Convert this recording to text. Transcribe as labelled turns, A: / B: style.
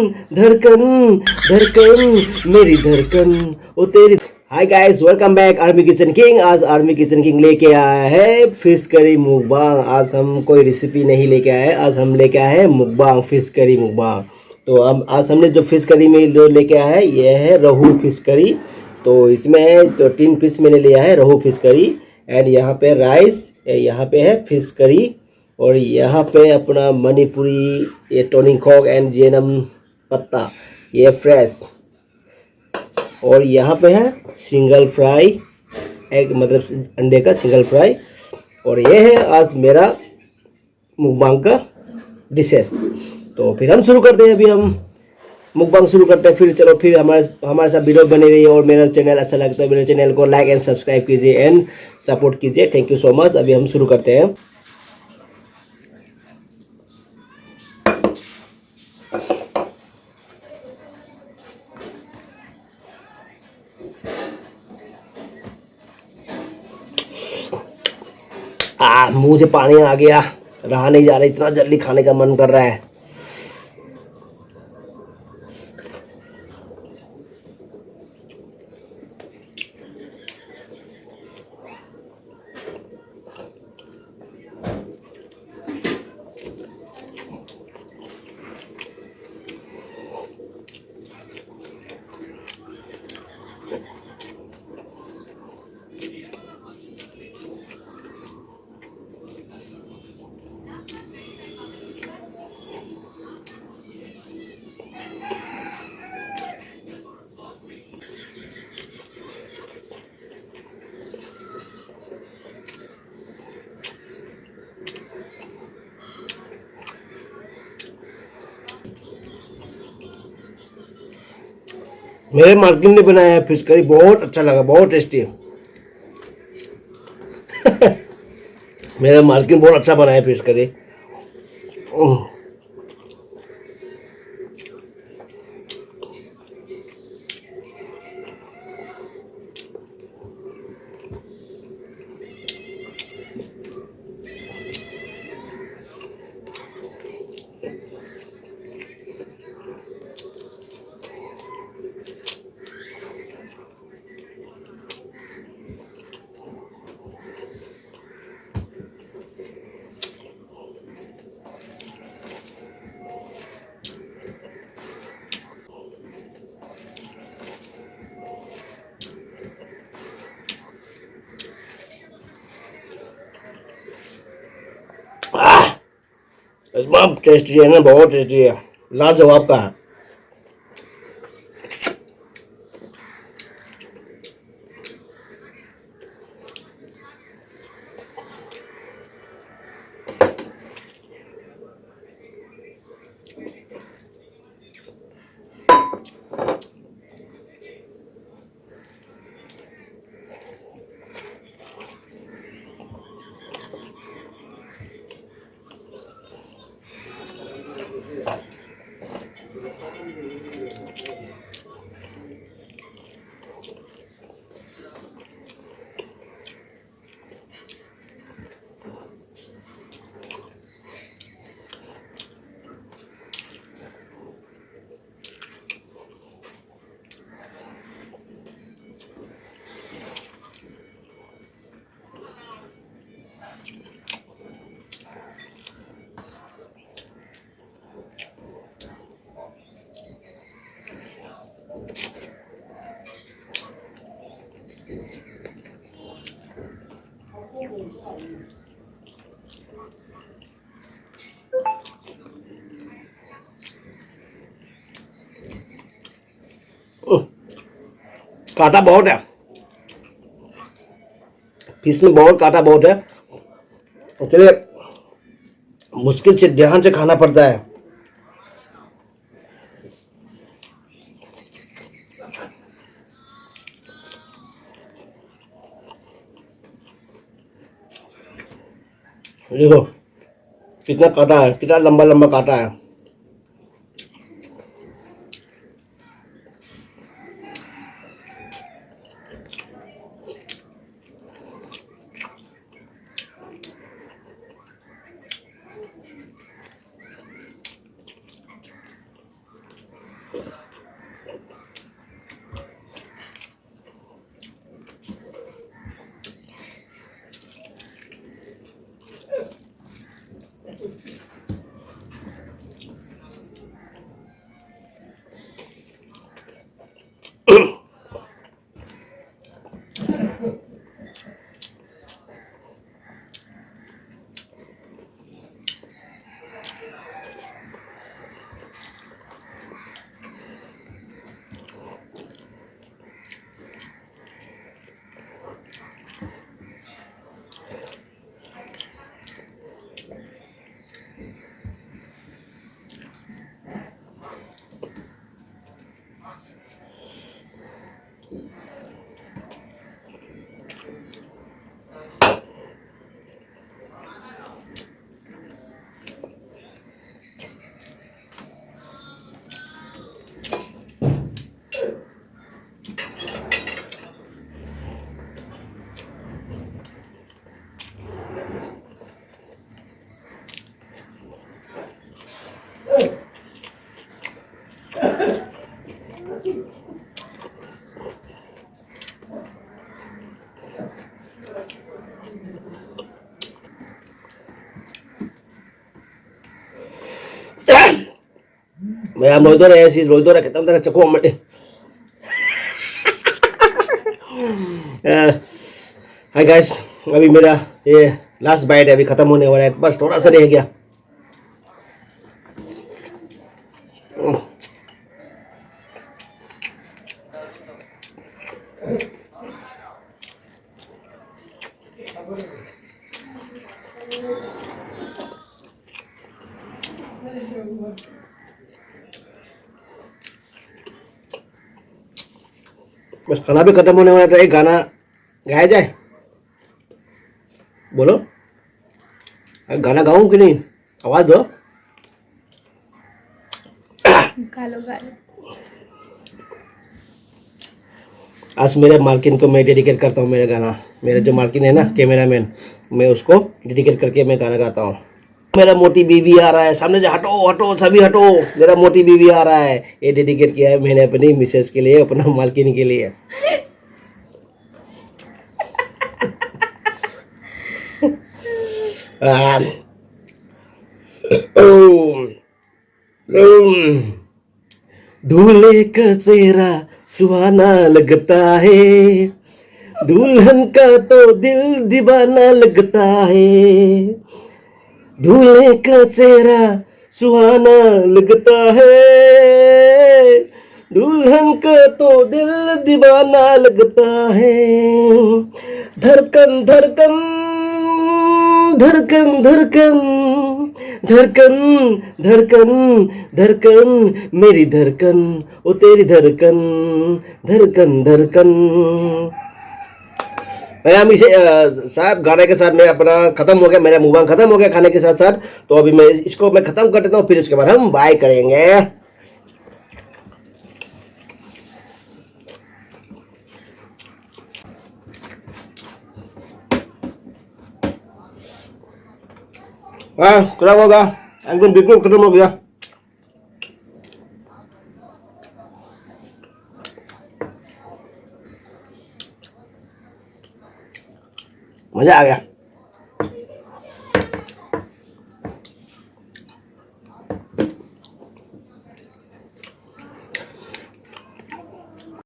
A: धड़कन धड़कन मेरी धड़कन ओ तेरी। Hi guys, welcome back army kitchen king. आज आर्मी किचन किंग लेके आया है फिश करी मुकबांग। आज हम कोई रेसिपी नहीं लेके आए, आज हम लेके आए हैं मुकबांग, फिश करी मुकबांग। तो अब आज हमने जो फिश करी में जो लेके आया है ये है रोहू फिश करी। तो इसमें तो 3 पीस मैंने लिया है रोहू फिश करी। एंड यहाँ पे राइस, यहाँ पे है फिश करी, और यहाँ पे अपना मणिपुरी ये टोनिंग एंड जेनम पत्ता ये फ्रेश, और यहाँ पे है सिंगल फ्राई एग, मतलब अंडे का सिंगल फ्राई। और ये है आज मेरा मुकबांग का डिशेस। तो फिर हम शुरू करते हैं। अभी हम मुकबांग शुरू करते हैं। फिर चलो, फिर हमारे हमारे साथ वीडियो बने रही है। और मेरा चैनल अच्छा लगता है, मेरे चैनल को लाइक एंड सब्सक्राइब कीजिए एंड सपोर्ट कीजिए। Thank you so much. अभी हम शुरू करते हैं। मुंह से पानी आ गया, रहा नहीं जा रहा, इतना जल्दी खाने का मन कर रहा है। मेरे मार्किन ने बनाया है फिश करी, बहुत अच्छा लगा, बहुत टेस्टी है। मेरा मार्किन बहुत अच्छा बनाया है फिश करी। बहुत टेस्टी है ना, बहुत टेस्टी है, लाजवाब का है। कांटा बहुत है, फिश में बहुत कांटा बहुत है, इसलिए मुश्किल से ध्यान से खाना पड़ता है। देखो कितना कांटा है, कितना लंबा लंबा कांटा है। Maya loidore si loidore kita tengah cekok hi guys, अभी मेरा ये लास्ट बाइट है, अभी खत्म होने वाला है, बस थोड़ा सा रह गया। बस खाना भी खत्म होने वाला है, तो एक गाना गाया जाए। बोलो, गाना गाऊं कि नहीं? आवाज दो।
B: गा लो गा लो।
A: आज मेरे मालकिन को मैं डेडिकेट करता हूँ मेरा गाना। मेरा जो मालकिन है ना, कैमरामैन, मैं उसको डेडिकेट करके मैं गाना गाता हूँ। मेरा मोटी बीवी आ रहा है, सामने से हटो हटो सभी हटो, मेरा मोटी बीवी आ रहा है। ये डेडिकेट किया है मैंने अपनी मिसेस के लिए, अपना मालकिन के लिए। आम, ओम, ओम। दूल्हे का चेहरा सुहाना लगता है, दुल्हन का तो दिल दीवाना लगता है। दूल्हे का चेहरा सुहाना लगता है, दुल्हन का तो दिल दीवाना लगता है। धड़कन धड़कन धड़कन धड़कन धड़कन धड़कन धड़कन मेरी धड़कन, ओ तेरी धड़कन, धड़कन धड़कन। मैं हम इसे साहब गाने के साथ मैं अपना खत्म हो गया, मेरा मुबान खत्म हो गया खाने के साथ साथ। तो अभी मैं इसको मैं खत्म कर देता हूँ, फिर उसके बाद हम बाय करेंगे। हाँ खत्म होगा, एकदम बिल्कुल खत्म हो गया। मजा आ गया।